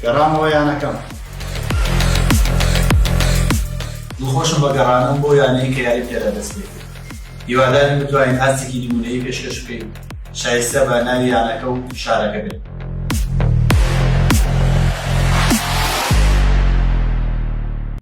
گەڕامەوە یانەکەم. دڵخۆشم بە گەڕانم بۆ یانەیە کە یاری پێدا دەست پێ کرد. هیوادارم بتوانین ئاستێکی نمونەیی پێشکەش بکەین شایستە بە ناوی یانەکە و شارەکە بێت.